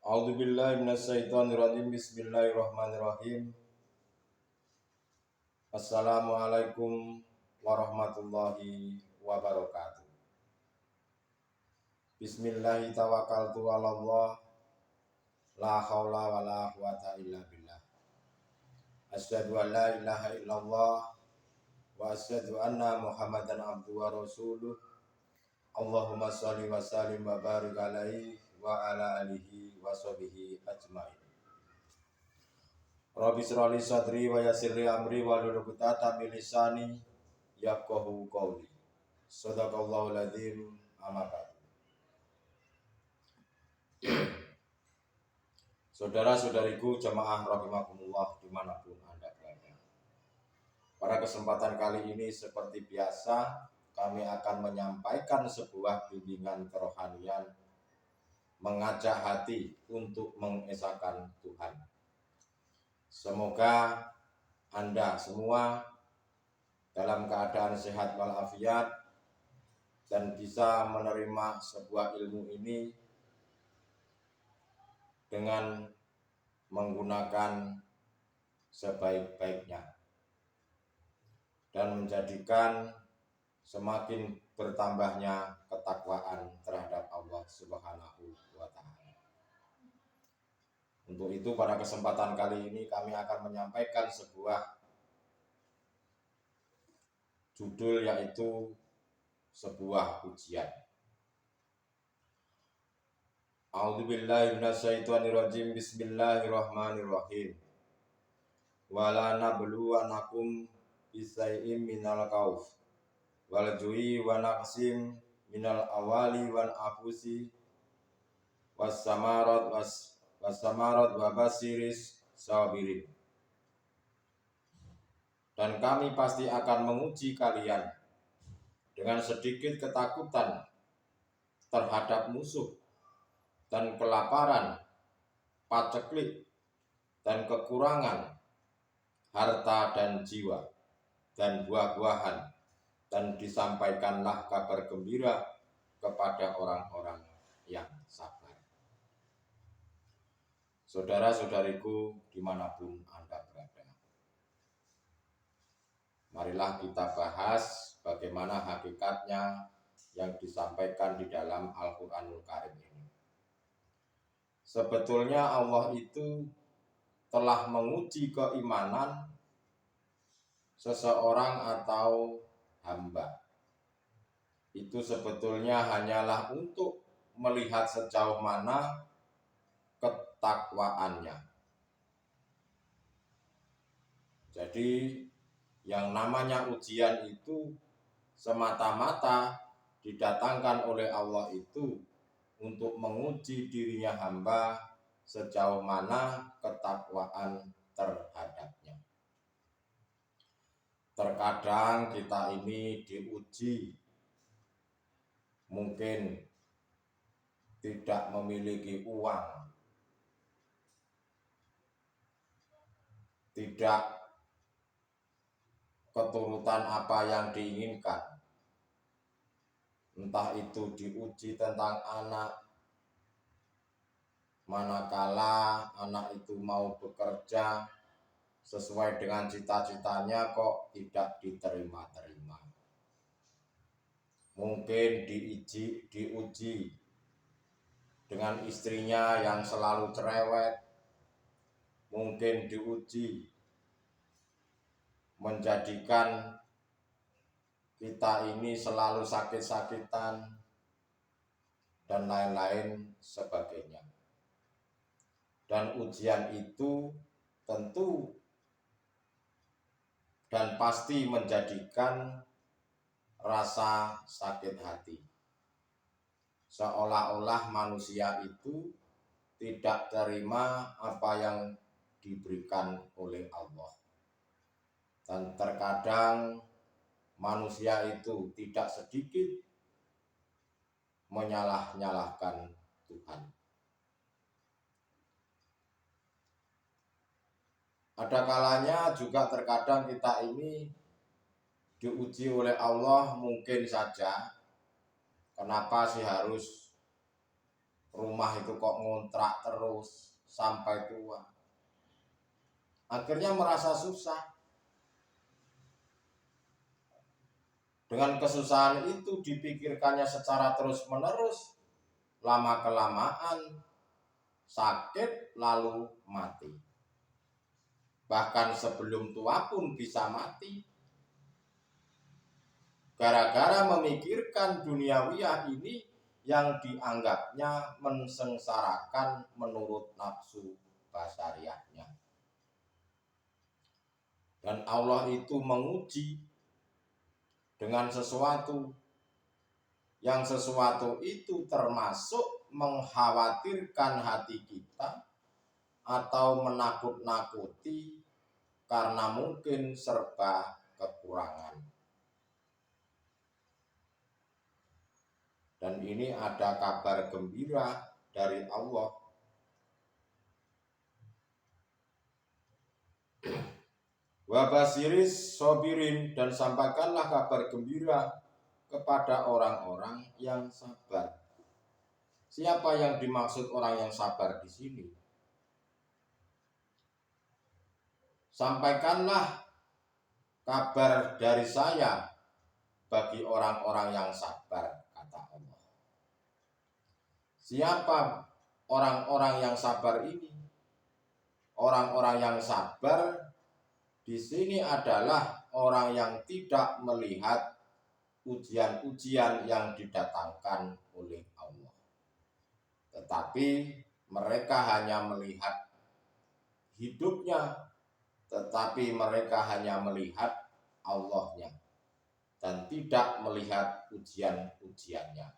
A'udzubillahi minasyaitonirrajim. Bismillahirrahmanirrahim. Assalamualaikum warahmatullahi wabarakatuh. Bismillahi tawakkaltu 'alallah. La haula wala quwata illa billah. Asyhadu an la ilaha illallah wa asyhadu anna Muhammadan abduhu wa rasuluh. Allahumma shalli wa sallim wa barik alaihi wa ala alihi wa sahbihi ajmain. Rabbi shrah li sadri wa yassir li amri wahlul 'uqdatam min lisani yafqahu qawli. Shadaqallahul adzim. Amma ba'du. Saudara-saudariku jamaah rahimakumullah dimanapun Anda berada. Pada kesempatan kali ini seperti biasa kami akan menyampaikan sebuah bimbingan kerohanian, mengajak hati untuk mengesahkan Tuhan. Semoga Anda semua dalam keadaan sehat walafiat dan bisa menerima sebuah ilmu ini dengan menggunakan sebaik-baiknya dan menjadikan semakin bertambahnya ketakwaan terhadap Allah Subhanahu wa Ta'ala. Untuk itu pada kesempatan kali ini kami akan menyampaikan sebuah judul, yaitu sebuah ujian. A'udzubillahi minasyaitonirrajim. Bismillahirrahmanirrahim. Wala nabluwanakum bisai'im minal khauf wal ju'i wa naqsim minal awali wal afusi was samarat wa basiris sabirin. Dan kami pasti akan menguji kalian dengan sedikit ketakutan terhadap musuh dan kelaparan, paceklik dan kekurangan harta dan jiwa dan buah-buahan, dan disampaikanlah kabar gembira kepada orang-orang yang sabar. Saudara-saudariku dimanapun Anda berada, marilah kita bahas bagaimana hakikatnya yang disampaikan di dalam Al-Quranul Karim ini. Sebetulnya Allah itu telah menguji keimanan seseorang atau hamba. Itu sebetulnya hanyalah untuk melihat sejauh mana ketakwaannya. Jadi yang namanya ujian itu semata-mata didatangkan oleh Allah itu untuk menguji dirinya hamba sejauh mana ketakwaan terhadapnya. Terkadang kita ini diuji, mungkin tidak memiliki uang, tidak keturutan apa yang diinginkan. Entah itu diuji tentang anak, manakala anak itu mau bekerja sesuai dengan cita-citanya kok tidak diterima-terima. Mungkin diuji dengan istrinya yang selalu cerewet. Mungkin diuji menjadikan kita ini selalu sakit-sakitan dan lain-lain sebagainya. Dan ujian itu tentu dan pasti menjadikan rasa sakit hati. Seolah-olah manusia itu tidak terima apa yang diberikan oleh Allah. Dan terkadang manusia itu tidak sedikit menyalah-nyalahkan Tuhan. Ada kalanya juga terkadang kita ini diuji oleh Allah, mungkin saja kenapa sih harus rumah itu kok ngontrak terus sampai tua. Akhirnya merasa susah. Dengan kesusahan itu dipikirkannya secara terus-menerus, lama-kelamaan sakit lalu mati. Bahkan sebelum tua pun bisa mati. Gara-gara memikirkan duniawiyah ini yang dianggapnya mensengsarakan menurut nafsu basariahnya. Dan Allah itu menguji dengan sesuatu yang sesuatu itu termasuk mengkhawatirkan hati kita atau menakut-nakuti karena mungkin serba kekurangan. Dan ini ada kabar gembira dari Allah. Wa basiris sobirin, dan sampaikanlah kabar gembira kepada orang-orang yang sabar. Siapa yang dimaksud orang yang sabar di sini? Sampaikanlah kabar dari saya bagi orang-orang yang sabar, kata Allah. Siapa orang-orang yang sabar ini? Orang-orang yang sabar di sini adalah orang yang tidak melihat ujian-ujian yang didatangkan oleh Allah. Tetapi mereka hanya melihat hidupnya, tetapi mereka hanya melihat Allahnya dan tidak melihat ujian-ujiannya.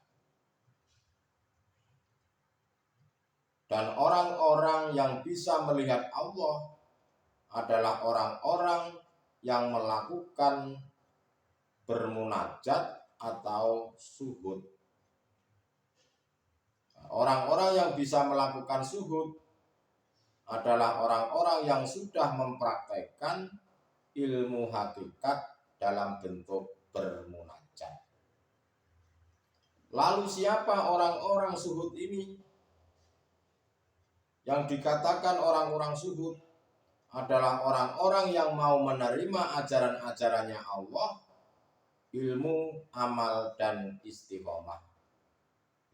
Dan orang-orang yang bisa melihat Allah adalah orang-orang yang melakukan bermunajat atau suhud. Orang-orang yang bisa melakukan suhud adalah orang-orang yang sudah mempraktekkan ilmu hakikat dalam bentuk bermunajat. Lalu siapa orang-orang suhud ini? Yang dikatakan orang-orang suhud adalah orang-orang yang mau menerima ajaran-ajarannya Allah, ilmu, amal, dan istiqomah.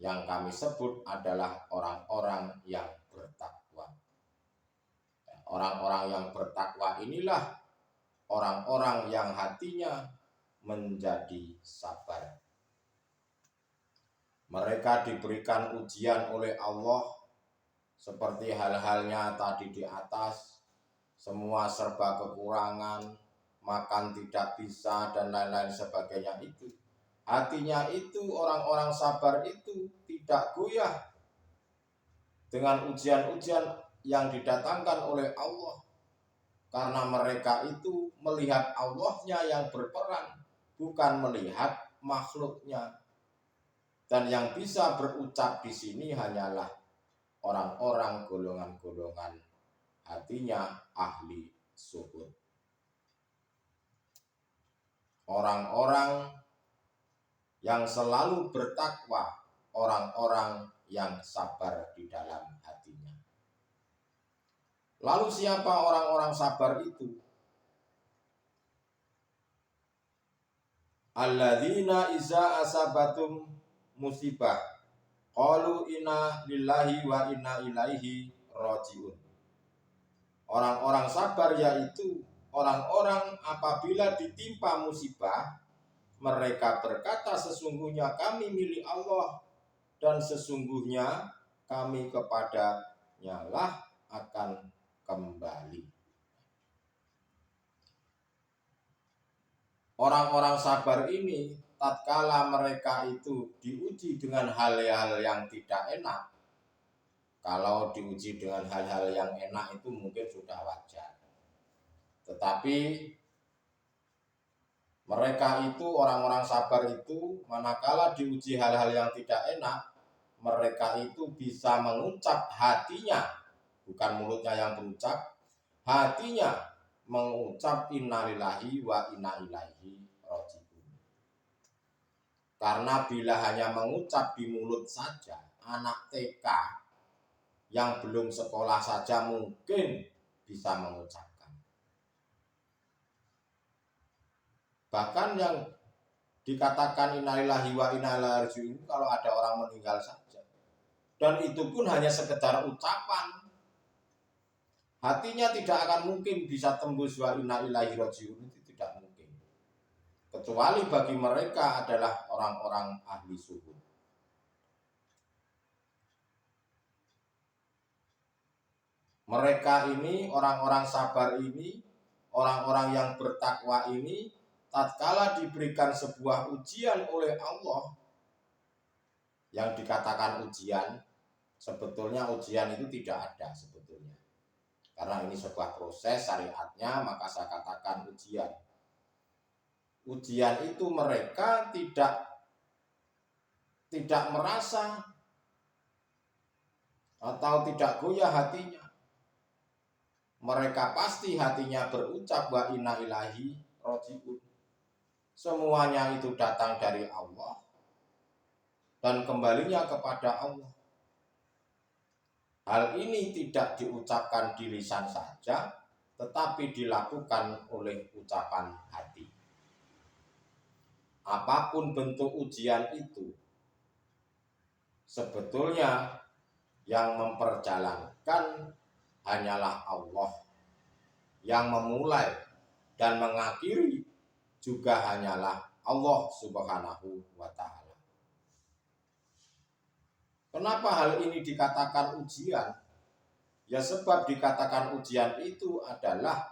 Yang kami sebut adalah orang-orang yang bertakwa. Orang-orang yang bertakwa inilah orang-orang yang hatinya menjadi sabar. Mereka diberikan ujian oleh Allah seperti hal-halnya tadi di atas, semua serba kekurangan, makan tidak bisa, dan lain-lain sebagainya itu. Hatinya itu, orang-orang sabar itu tidak goyah dengan ujian-ujian yang didatangkan oleh Allah. Karena mereka itu melihat Allahnya yang berperan, bukan melihat makhluknya. Dan yang bisa berucap di sini hanyalah orang-orang golongan-golongan hatinya ahli suhud. Orang-orang yang selalu bertakwa, orang-orang yang sabar di dalam hatinya. Lalu siapa orang-orang sabar itu? Alladzina iza asabatum musibah qalu inna lillahi wa inna ilaihi rajiun. Orang-orang sabar yaitu orang-orang apabila ditimpa musibah, mereka berkata sesungguhnya kami milik Allah dan sesungguhnya kami kepadanya lah akan kembali. Orang-orang sabar ini tatkala mereka itu diuji dengan hal-hal yang tidak enak. Kalau diuji dengan hal-hal yang enak itu mungkin sudah wajar. Tetapi mereka itu, orang-orang sabar itu, manakala diuji hal-hal yang tidak enak, mereka itu bisa mengucap hatinya, bukan mulutnya yang berucap, hatinya mengucap innalillahi wa inna ilaihi rajiun. Karena bila hanya mengucap di mulut saja, anak TK yang belum sekolah saja mungkin bisa mengucapkan. Bahkan yang dikatakan innalillahi wa inna ilaihi raji'un kalau ada orang meninggal saja. Dan itu pun hanya sekedar ucapan. Hatinya tidak akan mungkin bisa tembus wa inna ilaihi raji'un, itu tidak mungkin. Kecuali bagi mereka adalah orang-orang ahli suhud. Mereka ini, orang-orang sabar ini, orang-orang yang bertakwa ini, tatkala diberikan sebuah ujian oleh Allah, yang dikatakan ujian, sebetulnya ujian itu tidak ada sebetulnya. Karena ini sebuah proses syariatnya, maka saya katakan ujian. Ujian itu mereka tidak merasa atau tidak goyah hatinya. Mereka pasti hatinya berucap wa inna ilahi raji'un. Semuanya itu datang dari Allah dan kembalinya kepada Allah. Hal ini tidak diucapkan di lisan saja, tetapi dilakukan oleh ucapan hati. Apapun bentuk ujian itu, sebetulnya yang memperjalankan hanyalah Allah. Yang memulai dan mengakhiri juga hanyalah Allah Subhanahu wa ta'ala. Kenapa hal ini dikatakan ujian? Ya sebab dikatakan ujian itu adalah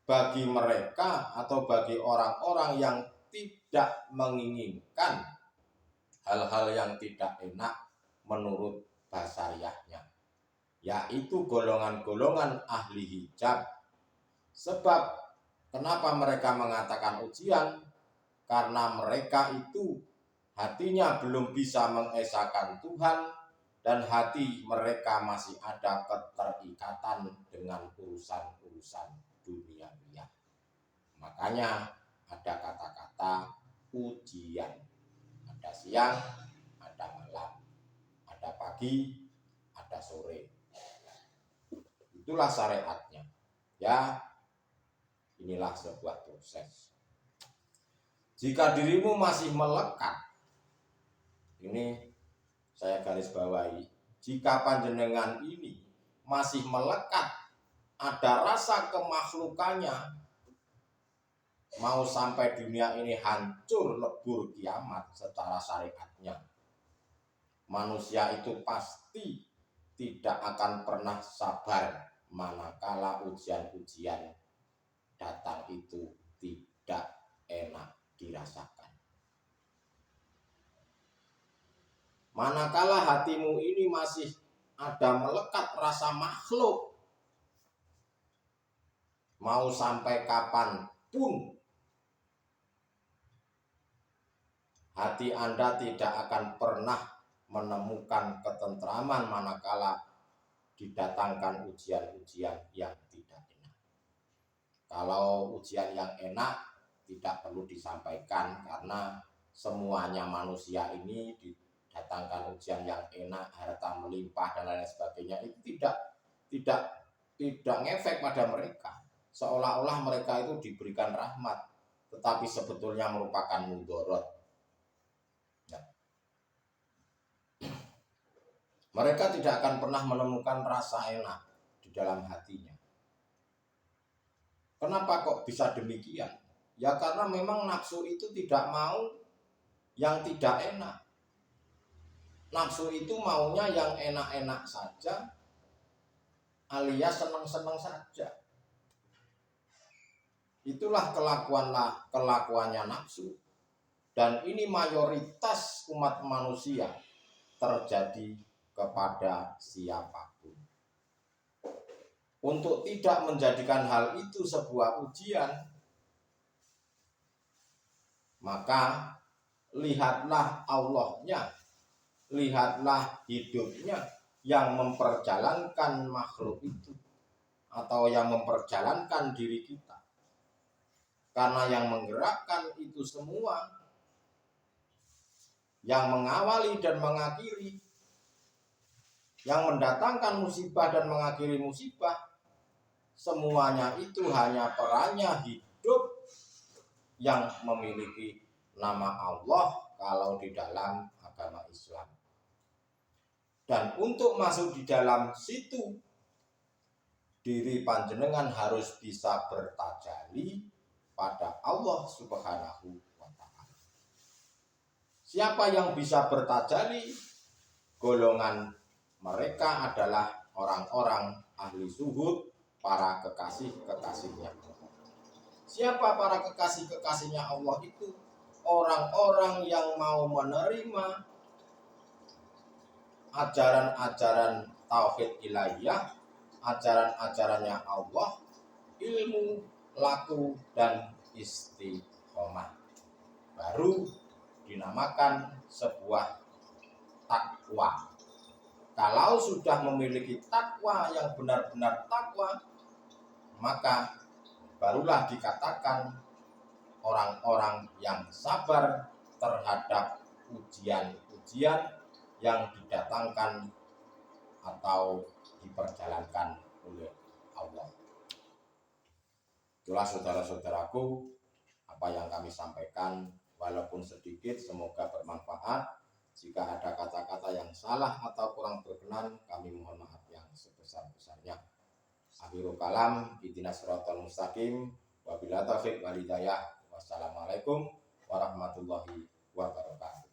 bagi mereka atau bagi orang-orang yang tidak menginginkan hal-hal yang tidak enak menurut basariahnya, yaitu golongan-golongan ahli hijab. Sebab kenapa mereka mengatakan ujian? Karena mereka itu hatinya belum bisa mengesahkan Tuhan dan hati mereka masih ada keterikatan dengan urusan-urusan duniawiya. Makanya ada kata-kata ujian. Ada siang, ada malam, ada pagi, ada sore. Itulah syariatnya. Ya, inilah sebuah proses. Jika dirimu masih melekat, ini saya garis bawahi, jika panjenengan ini masih melekat, ada rasa kemakhlukannya, mau sampai dunia ini hancur lebur kiamat secara syariatnya, manusia itu pasti tidak akan pernah sabar manakala ujian-ujian datang itu tidak enak dirasakan. Manakala hatimu ini masih ada melekat rasa makhluk, mau sampai kapanpun hati Anda tidak akan pernah menemukan ketentraman manakala didatangkan ujian-ujian yang tidak enak. Kalau ujian yang enak tidak perlu disampaikan, karena semuanya manusia ini didatangkan ujian yang enak, harta melimpah dan lain sebagainya, itu tidak ngefek pada mereka. Seolah-olah mereka itu diberikan rahmat, tetapi sebetulnya merupakan mudorot. Mereka tidak akan pernah menemukan rasa enak di dalam hatinya. Kenapa kok bisa demikian? Ya karena memang nafsu itu tidak mau yang tidak enak. Nafsu itu maunya yang enak-enak saja, alias senang-senang saja. Itulah kelakuannya nafsu. Dan ini mayoritas umat manusia terjadi kepada siapapun. Untuk tidak menjadikan hal itu sebuah ujian, maka lihatlah Allahnya, lihatlah hidupnya yang memperjalankan makhluk itu, atau yang memperjalankan diri kita. Karena yang menggerakkan itu semua yang mengawali dan mengakhiri, yang mendatangkan musibah dan mengakhiri musibah, semuanya itu hanya perannya hidup yang memiliki nama Allah kalau di dalam agama Islam. Dan untuk masuk di dalam situ, diri panjenengan harus bisa bertajalli pada Allah Subhanahu wa ta'ala. Siapa yang bisa bertajalli? Golongan mereka adalah orang-orang ahli zuhud, para kekasih-kekasihnya. Siapa para kekasih-kekasihnya Allah itu? Orang-orang yang mau menerima ajaran-ajaran tauhid ilahiyah, ajaran-ajarannya Allah, ilmu, laku, dan istiqomah. Baru dinamakan sebuah takwa. Kalau sudah memiliki takwa yang benar-benar takwa, maka barulah dikatakan orang-orang yang sabar terhadap ujian-ujian yang didatangkan atau diperjalankan oleh Allah. Itulah saudara-saudaraku, apa yang kami sampaikan, walaupun sedikit, semoga bermanfaat. Jika ada kata-kata yang salah atau kurang berkenan, kami mohon maaf yang sebesar-besarnya. Akhirul kalam, ihdinas siratal mustaqim, wabillahi taufiq wal hidayah. Wassalamualaikum warahmatullahi wabarakatuh.